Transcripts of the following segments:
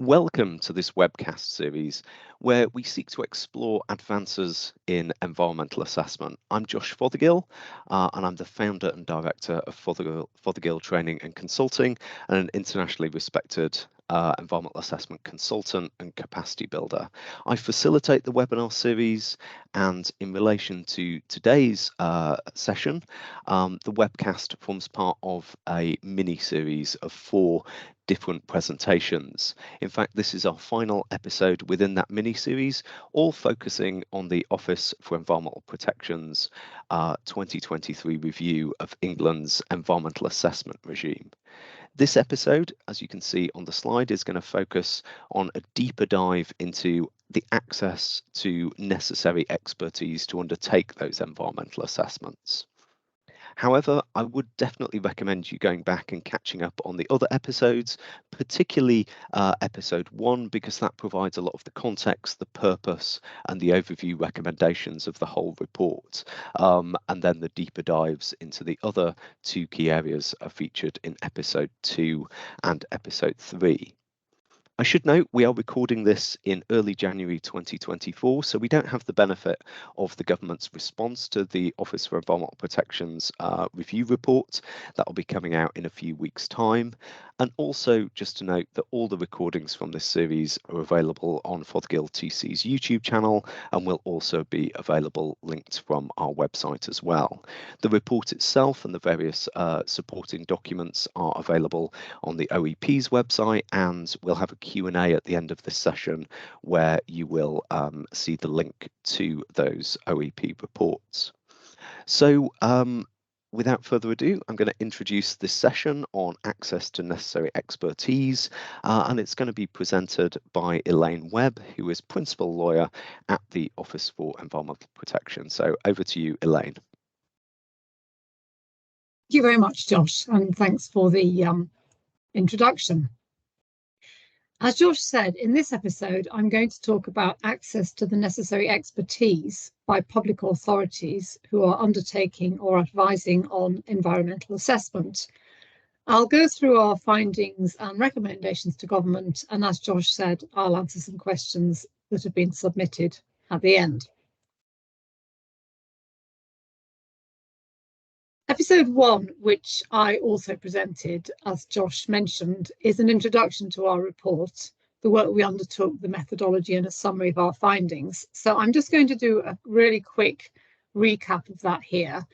Welcome to this webcast series where we seek to explore advances in environmental assessment. I'm Josh Fothergill and I'm the founder and director of Fothergill Training and Consulting and an internationally respected environmental assessment consultant and capacity builder. I facilitate the webinar series, and in relation to today's session, the webcast forms part of a mini series of 4 different presentations. In fact, this is our final episode within that mini-series, all focusing on the Office for Environmental Protection's 2023 review of England's environmental assessment regime. This episode, as you can see on the slide, is going to focus on a deeper dive into the access to necessary expertise to undertake those environmental assessments. However, I would definitely recommend you going back and catching up on the other episodes, particularly episode 1, because that provides a lot of the context, the purpose, and the overview recommendations of the whole report. And then the deeper dives into the other 2 key areas are featured in episode 2 and episode 3. I should note we are recording this in early January 2024, so we don't have the benefit of the government's response to the Office for Environmental Protection's review report. That will be coming out in a few weeks' time. And also just to note that all the recordings from this series are available on Fothergill TC's YouTube channel and will also be available linked from our website as well. The report itself and the various supporting documents are available on the OEP's website, and we'll have a Q&A at the end of this session where you will see the link to those OEP reports. So without further ado, I'm going to introduce this session on access to necessary expertise, and it's going to be presented by Elaine Webb, who is Principal Lawyer at the Office for Environmental Protection. So over to you, Elaine. Thank you very much, Josh, and thanks for the introduction. As Josh said, in this episode, I'm going to talk about access to the necessary expertise by public authorities who are undertaking or advising on environmental assessment. I'll go through our findings and recommendations to government, and as Josh said, I'll answer some questions that have been submitted at the end. Episode 1, which I also presented, as Josh mentioned, is an introduction to our report, the work we undertook, the methodology, and a summary of our findings. So I'm just going to do a really quick recap of that here.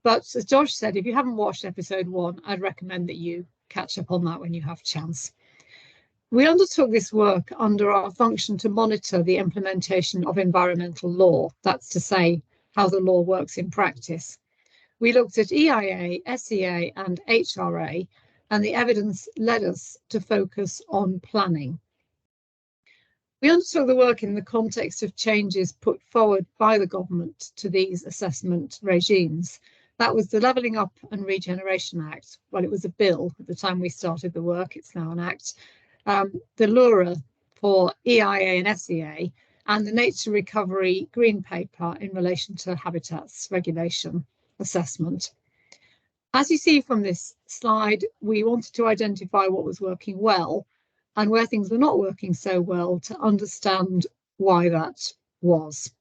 But as Josh said, if you haven't watched episode 1, I'd recommend that you catch up on that when you have a chance. We undertook this work under our function to monitor the implementation of environmental law. That's to say, how the law works in practice. We looked at EIA, SEA, and HRA, and the evidence led us to focus on planning. We undertook the work in the context of changes put forward by the government to these assessment regimes. That was the Levelling Up and Regeneration Act. Well, it was a bill at the time we started the work, it's now an act. The LURA for EIA and SEA, and the Nature Recovery Green Paper in relation to habitats regulation assessment. As you see from this slide, we wanted to identify what was working well and where things were not working so well to understand why that was.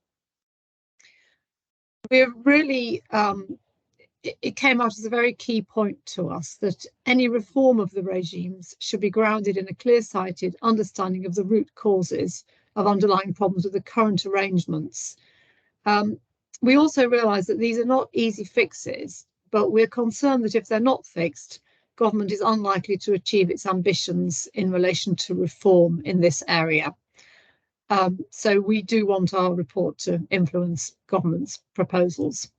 We're really, it came out as a very key point to us that any reform of the regimes should be grounded in a clear-sighted understanding of the root causes of underlying problems with the current arrangements. We also realise that these are not easy fixes, but we're concerned that if they're not fixed, government is unlikely to achieve its ambitions in relation to reform in this area. So we do want our report to influence government's proposals.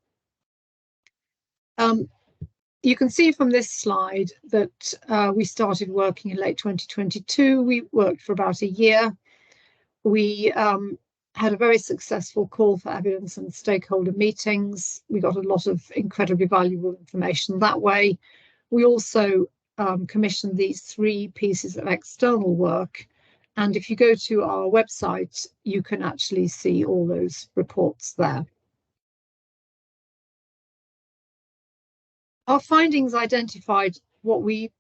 You can see from this slide that we started working in late 2022. We worked for about a year. We had a very successful call for evidence and stakeholder meetings. We got a lot of incredibly valuable information that way. We also commissioned these 3 pieces of external work. And if you go to our website, you can actually see all those reports there. Our findings identified what we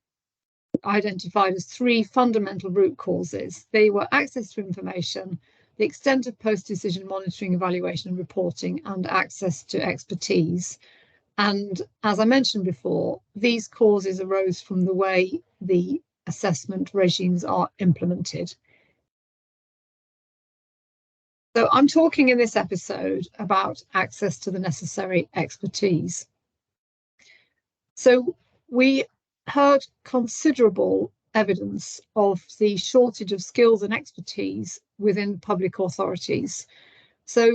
identified as three fundamental root causes. They were access to information, the extent of post-decision monitoring, evaluation and reporting, and access to expertise. And as I mentioned before, these causes arose from the way the assessment regimes are implemented. So I'm talking in this episode about access to the necessary expertise. So we heard considerable evidence of the shortage of skills and expertise within public authorities. So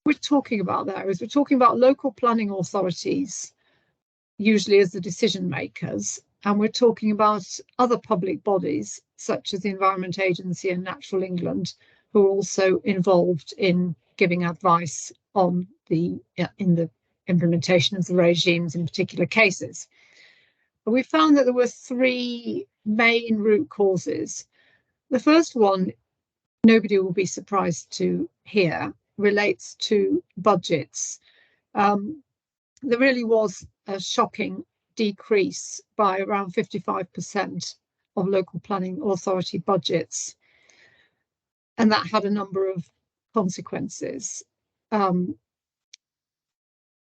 we're talking about there is we're talking about local planning authorities, usually as the decision makers, and we're talking about other public bodies such as the Environment Agency and Natural England, who are also involved in giving advice on in the implementation of the regimes in particular cases. But we found that there were three main root causes. The first one, nobody will be surprised to hear, relates to budgets. There really was a shocking decrease by around 55% of local planning authority budgets. And that had a number of consequences.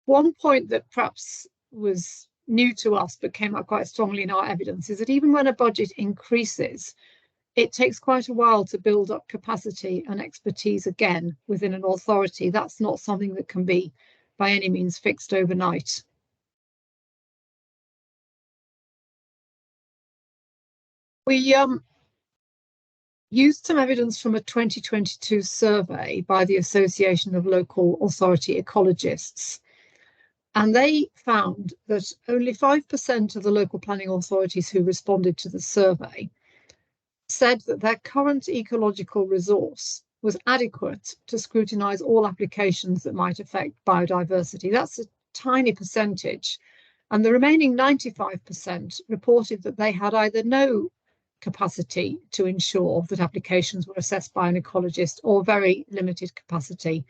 One point that perhaps was new to us but came out quite strongly in our evidence is that even when a budget increases, it takes quite a while to build up capacity and expertise again within an authority. That's not something that can be by any means fixed overnight. We used some evidence from a 2022 survey by the Association of Local Authority Ecologists, and they found that only 5% of the local planning authorities who responded to the survey said that their current ecological resource was adequate to scrutinise all applications that might affect biodiversity. That's a tiny percentage. And the remaining 95% reported that they had either no capacity to ensure that applications were assessed by an ecologist or very limited capacity.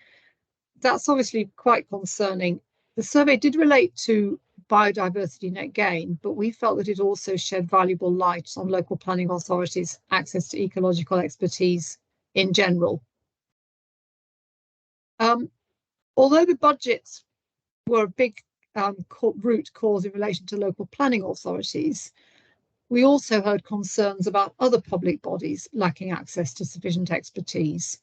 That's obviously quite concerning. The survey did relate to biodiversity net gain, but we felt that it also shed valuable light on local planning authorities' access to ecological expertise in general. Although the budgets were a big root cause in relation to local planning authorities, we also heard concerns about other public bodies lacking access to sufficient expertise.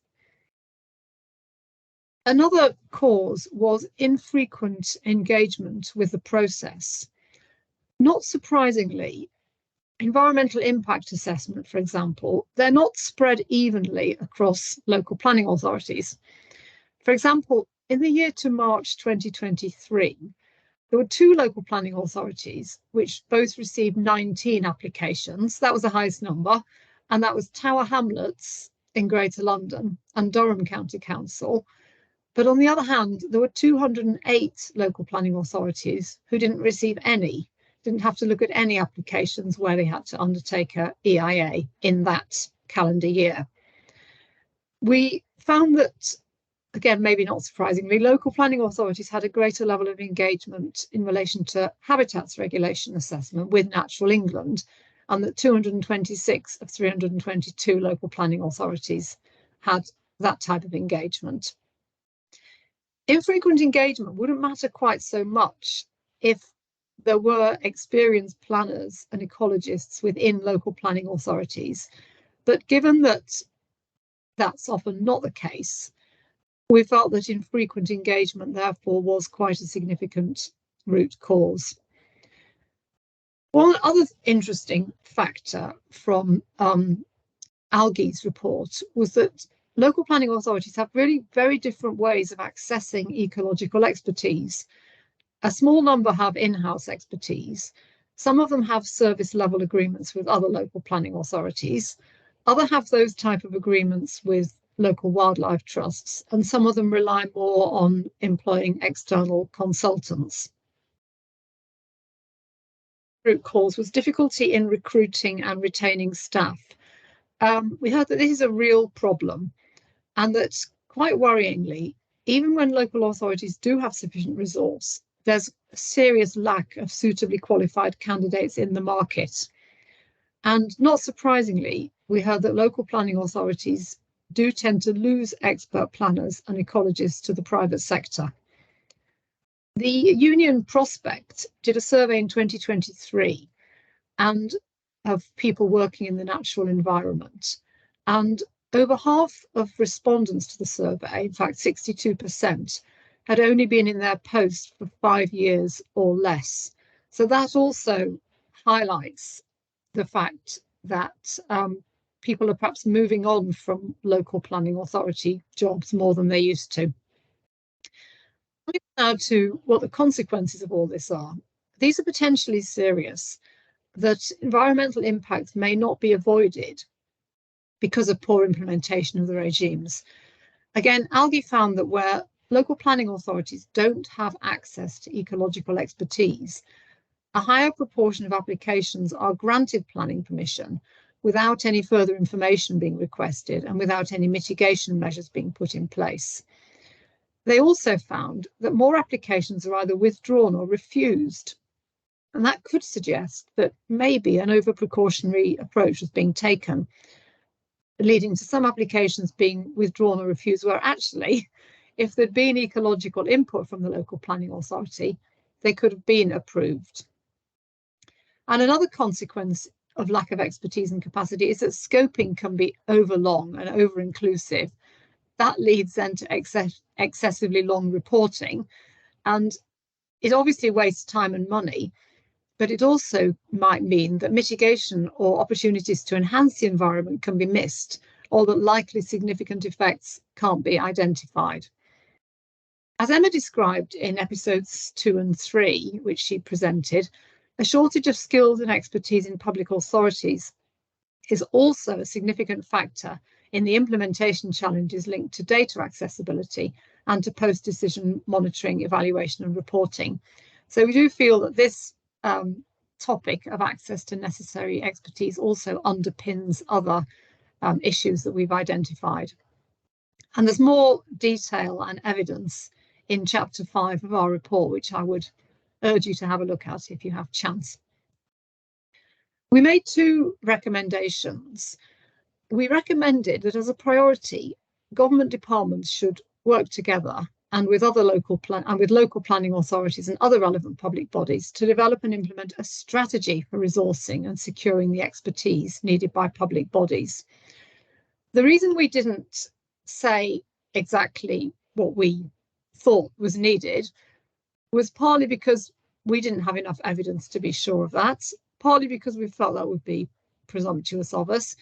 Another cause was infrequent engagement with the process. Not surprisingly, environmental impact assessment, for example, they're not spread evenly across local planning authorities. For example, in the year to March 2023, there were two local planning authorities which both received 19 applications. That was the highest number, and that was Tower Hamlets in Greater London and Durham County Council. But on the other hand, there were 208 local planning authorities who didn't receive any, didn't have to look at any applications where they had to undertake a EIA in that calendar year. We found that, again, maybe not surprisingly, local planning authorities had a greater level of engagement in relation to habitats regulation assessment with Natural England, and that 226 of 322 local planning authorities had that type of engagement. Infrequent engagement wouldn't matter quite so much if there were experienced planners and ecologists within local planning authorities. But given that that's often not the case, we felt that infrequent engagement, therefore, was quite a significant root cause. One other interesting factor from Algie's report was that local planning authorities have really very different ways of accessing ecological expertise. A small number have in-house expertise. Some of them have service level agreements with other local planning authorities. Others have those type of agreements with local wildlife trusts, and some of them rely more on employing external consultants. Root cause was difficulty in recruiting and retaining staff. We heard that this is a real problem, and that, quite worryingly, even when local authorities do have sufficient resource, there's a serious lack of suitably qualified candidates in the market. And not surprisingly, we heard that local planning authorities do tend to lose expert planners and ecologists to the private sector. The Union Prospect did a survey in 2023 and of people working in the natural environment. And over half of respondents to the survey, in fact 62%, had only been in their post for 5 years or less. So that also highlights the fact that people are perhaps moving on from local planning authority jobs more than they used to. Now to what the consequences of all this are. These are potentially serious, that environmental impacts may not be avoided because of poor implementation of the regimes. Again, Algae found that where local planning authorities don't have access to ecological expertise, a higher proportion of applications are granted planning permission without any further information being requested and without any mitigation measures being put in place. They also found that more applications are either withdrawn or refused. And that could suggest that maybe an over-precautionary approach was being taken, leading to some applications being withdrawn or refused, where actually, if there'd been ecological input from the local planning authority, they could have been approved. And another consequence of lack of expertise and capacity is that scoping can be over-long and over-inclusive. That leads then to excessively long reporting, and it obviously wastes time and money, but it also might mean that mitigation or opportunities to enhance the environment can be missed, or that likely significant effects can't be identified. As Emma described in episodes 2 and 3, which she presented, a shortage of skills and expertise in public authorities is also a significant factor in the implementation challenges linked to data accessibility and to post-decision monitoring, evaluation and reporting. So we do feel that this topic of access to necessary expertise also underpins other issues that we've identified. And there's more detail and evidence in chapter 5 of our report, which I would urge you to have a look at if you have chance. We made 2 recommendations. We recommended that as a priority, government departments should work together and with other local planning authorities and other relevant public bodies to develop and implement a strategy for resourcing and securing the expertise needed by public bodies. The reason we didn't say exactly what we thought was needed was partly because we didn't have enough evidence to be sure of that, partly because we felt that would be presumptuous of us,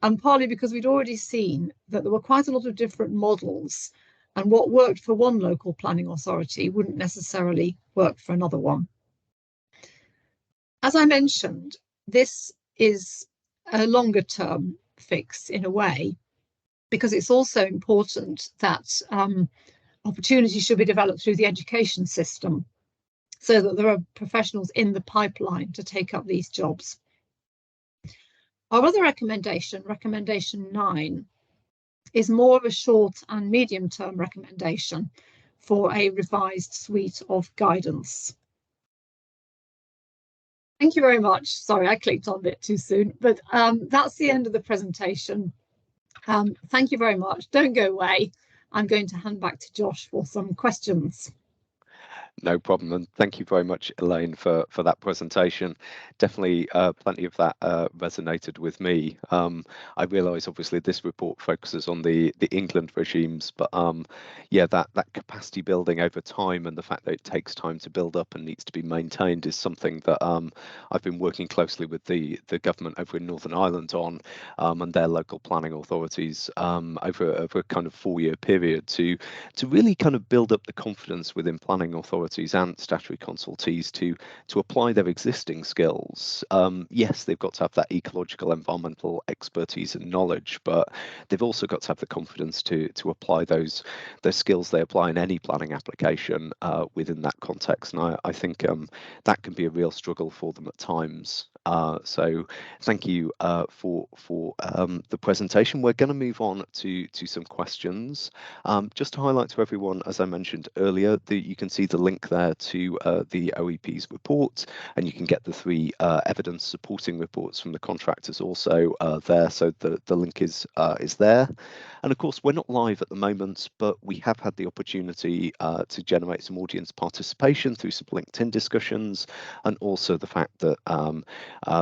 and partly because we'd already seen that there were quite a lot of different models, and what worked for one local planning authority wouldn't necessarily work for another one. As I mentioned, this is a longer term fix in a way, because it's also important that opportunities should be developed through the education system so that there are professionals in the pipeline to take up these jobs. Our other recommendation, recommendation 9, is more of a short and medium term recommendation for a revised suite of guidance. Thank you very much. Sorry, I clicked on a bit too soon, but that's the end of the presentation. Thank you very much. Don't go away. I'm going to hand back to Josh for some questions. No problem, and thank you very much, Elaine, for that presentation. Definitely plenty of that resonated with me. I realise obviously this report focuses on the England regimes, but yeah, that capacity building over time and the fact that it takes time to build up and needs to be maintained is something that I've been working closely with the government over in Northern Ireland on, and their local planning authorities over a kind of 4-year period to really kind of build up the confidence within planning authorities and statutory consultees to apply their existing skills. Yes, they've got to have that ecological, environmental expertise and knowledge, but they've also got to have the confidence to apply those skills they apply in any planning application within that context. And I think that can be a real struggle for them at times. So thank you for the presentation. We're going to move on to some questions. Just to highlight to everyone, as I mentioned earlier, that you can see the link there to the OEP's report, and you can get the 3 evidence supporting reports from the contractors also there. So the link is there. And of course, we're not live at the moment, but we have had the opportunity to generate some audience participation through some LinkedIn discussions, and also the fact that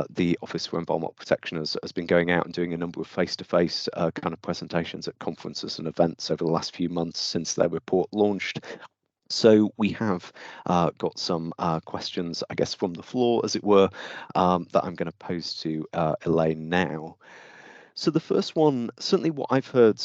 the Office for Environmental Protection has been going out and doing a number of face-to-face kind of presentations at conferences and events over the last few months since their report launched. So we have got some questions, I guess, from the floor, as it were, that I'm going to pose to Elaine now. So the first one, certainly what I've heard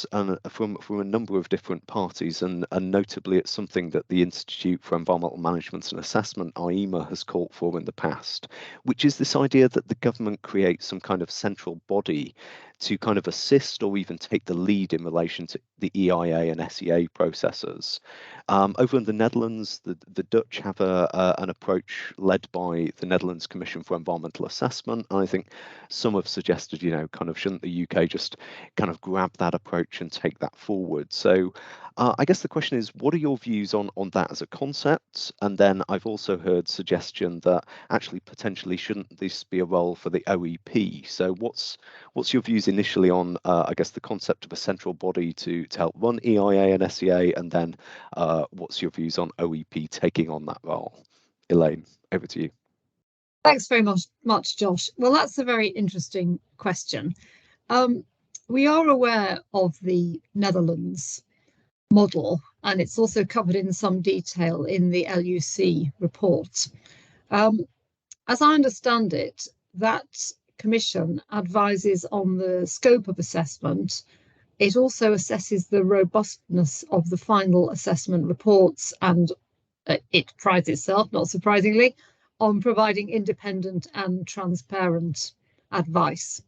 from a number of different parties, and notably it's something that the Institute for Environmental Management and Assessment, IEMA, has called for in the past, which is this idea that the government creates some kind of central body to kind of assist or even take the lead in relation to the EIA and SEA processes. Over in the Netherlands, the Dutch have an approach led by the Netherlands Commission for Environmental Assessment. And I think some have suggested, kind of shouldn't the UK just kind of grab that approach and take that forward? So I guess the question is, what are your views on that as a concept? And then I've also heard suggestion that actually potentially shouldn't this be a role for the OEP? So what's your views initially on, I guess, the concept of a central body to help run EIA and SEA, and then what's your views on OEP taking on that role? Elaine, over to you. Thanks very much, Josh. Well, that's a very interesting question. We are aware of the Netherlands model, and it's also covered in some detail in the LUC report. As I understand it, that commission advises on the scope of assessment. It also assesses the robustness of the final assessment reports, and it prides itself, not surprisingly, on providing independent and transparent advice.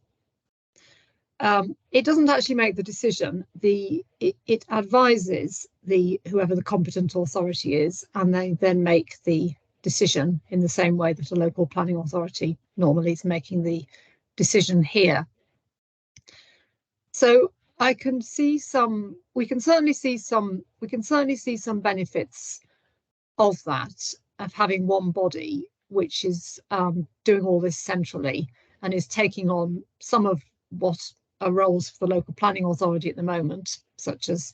It doesn't actually make the decision. It advises whoever the competent authority is, and they then make the decision in the same way that a local planning authority normally is making the decision here. So we can certainly see some benefits of that, of having one body which is doing all this centrally and is taking on some of what are roles for the local planning authority at the moment, such as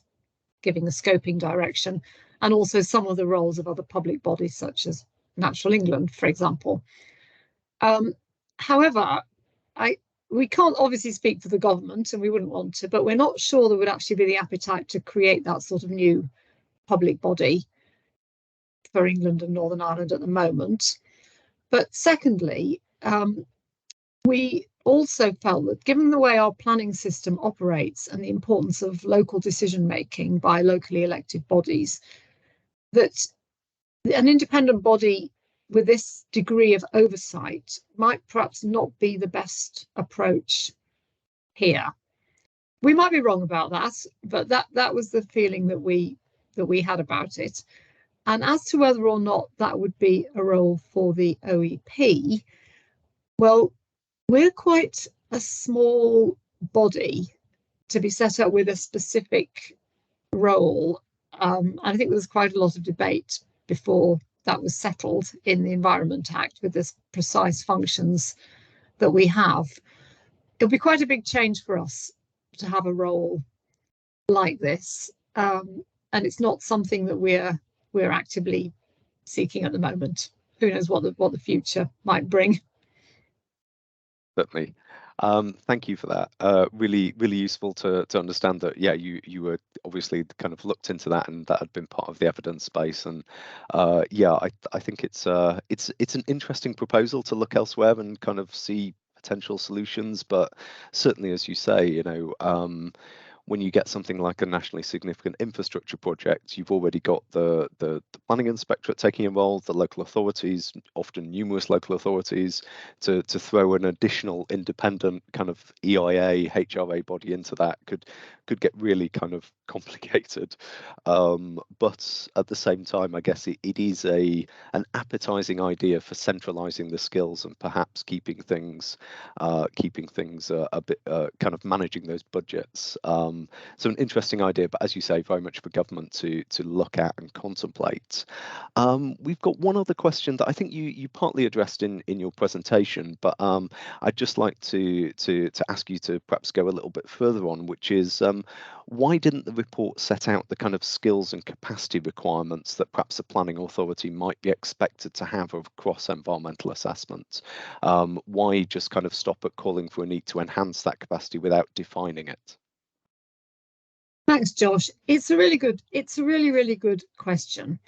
giving the scoping direction, and also some of the roles of other public bodies, such as Natural England, for example. However, we can't obviously speak for the government, and we wouldn't want to, but we're not sure there would actually be the appetite to create that sort of new public body for England and Northern Ireland at the moment. But secondly, we also felt that given the way our planning system operates and the importance of local decision making by locally elected bodies, that an independent body with this degree of oversight might perhaps not be the best approach here. We might be wrong about that, but that was the feeling that we had about it. And as to whether or not that would be a role for the OEP, well, we're quite a small body to be set up with a specific role. I think there was quite a lot of debate before that was settled in the Environment Act with the precise functions that we have. It'll be quite a big change for us to have a role like this, and it's not something that we're actively seeking at the moment. Who knows what the future might bring. Certainly. Thank you for that. Really useful to understand that. Yeah, you were obviously kind of looked into that, and that had been part of the evidence base. And yeah, I think it's an interesting proposal to look elsewhere and kind of see potential solutions. But certainly, as you say, when you get something like a nationally significant infrastructure project, you've already got the planning inspectorate taking a role, the local authorities, often numerous local authorities, to throw an additional independent kind of EIA, HRA body into that could get really kind of complicated. But at the same time, I guess it is an appetizing idea for centralizing the skills and perhaps keeping things a bit kind of managing those budgets. So an interesting idea, but as you say, very much for government to look at and contemplate. We've got one other question that I think you partly addressed in your presentation, but I'd just like to ask you to perhaps go a little bit further on, which is why didn't the report set out the kind of skills and capacity requirements that perhaps a planning authority might be expected to have across environmental assessment? Why just kind of stop at calling for a need to enhance that capacity without defining it? Thanks, Josh. It's a really good question.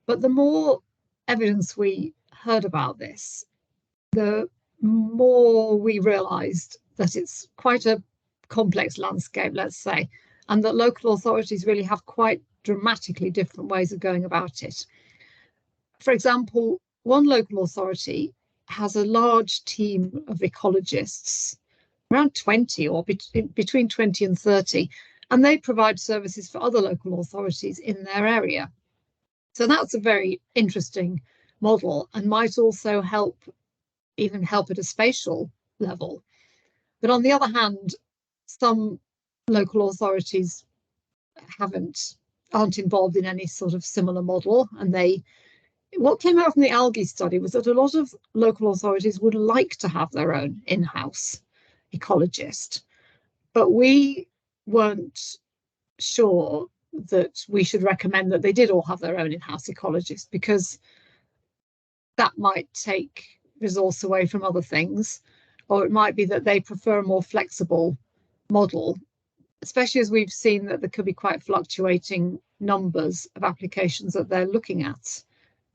But the more evidence we heard about this, the more we realised that it's quite a complex landscape, let's say, and that local authorities really have quite dramatically different ways of going about it. For example, one local authority has a large team of ecologists, around 20 or between 20 and 30, and they provide services for other local authorities in their area. So that's a very interesting model and might also even help at a spatial level. But on the other hand, some local authorities aren't involved in any sort of similar model. And what came out from the algae study was that a lot of local authorities would like to have their own in-house ecologist, but we weren't sure that we should recommend that they did all have their own in-house ecologist, because that might take resource away from other things, or it might be that they prefer a more flexible model, especially as we've seen that there could be quite fluctuating numbers of applications that they're looking at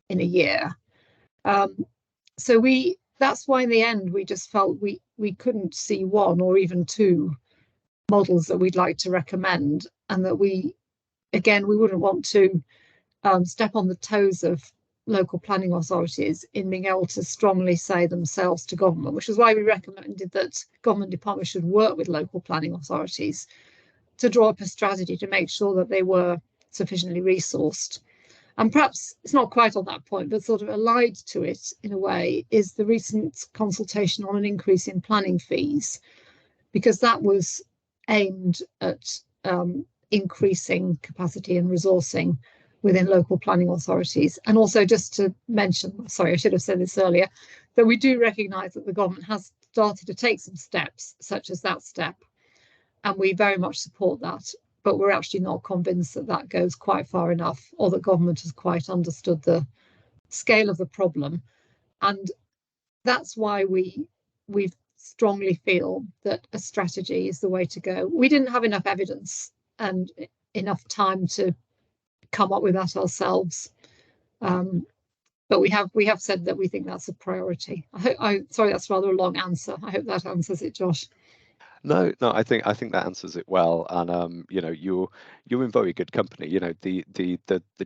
in a year. So that's why in the end we just felt we couldn't see one or even two models that we'd like to recommend, and that we wouldn't want to step on the toes of local planning authorities in being able to strongly say themselves to government, which is why we recommended that government departments should work with local planning authorities to draw up a strategy to make sure that they were sufficiently resourced. And perhaps it's not quite on that point, but sort of allied to it in a way is the recent consultation on an increase in planning fees, because that was aimed at increasing capacity and resourcing within local planning authorities. And also, just to mention, sorry, I should have said this earlier, that we do recognise that the government has started to take some steps, such as that step, and we very much support that. But we're actually not convinced that that goes quite far enough, or that government has quite understood the scale of the problem. And that's why we strongly feel that a strategy is the way to go. We didn't have enough evidence and enough time to come up with that ourselves, but we have said that we think that's a priority. Sorry, that's rather a long answer. I hope that answers it, Josh. No, I think that answers it well, and you know, you're in very good company. You know, the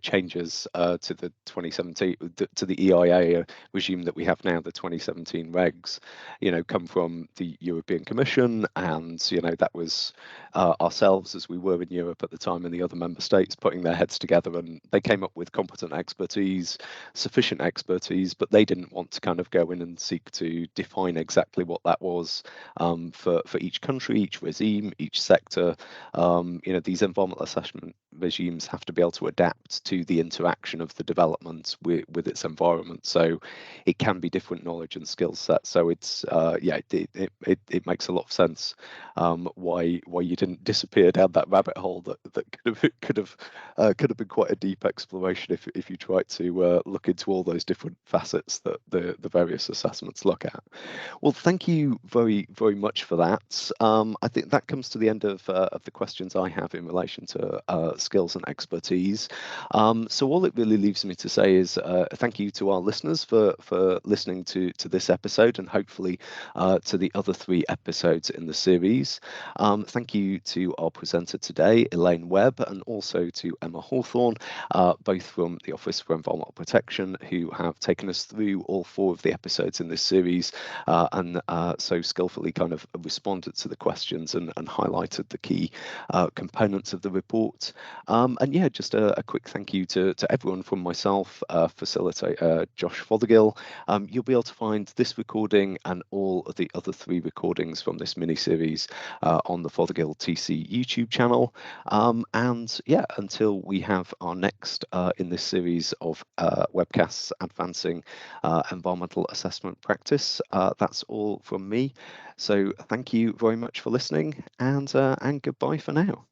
changes to the 2017 to the EIA regime that we have now, the 2017 regs, you know, come from the European Commission, and you know, that was ourselves, as we were in Europe at the time, and the other member states putting their heads together, and they came up with competent expertise, sufficient expertise, but they didn't want to kind of go in and seek to define exactly what that was for each country, each regime, each sector. You know, these environmental assessment regimes have to be able to adapt to the interaction of the development with its environment. So it can be different knowledge and skill set. So it's it makes a lot of sense why you didn't disappear down that rabbit hole that could have been quite a deep exploration if you tried to look into all those different facets that the various assessments look at. Well, thank you very much for that. I think that comes to the end of the questions I have in relation to skills and expertise. So all it really leaves me to say is thank you to our listeners for listening to this episode, and hopefully to the other 3 episodes in the series. Thank you to our presenter today, Elaine Webb, and also to Emma Hawthorne, both from the Office for Environmental Protection, who have taken us through all 4 of the episodes in this series, and so skillfully kind of responded to the questions and highlighted the key components of the report. And yeah, just a quick thank you to everyone from myself, facilitator Josh Fothergill. You'll be able to find this recording and all of the other 3 recordings from this mini-series on the Fothergill TC YouTube channel. And yeah, until we have our next in this series of webcasts advancing environmental assessment practice, that's all from me. So thank you very much for listening, and goodbye for now.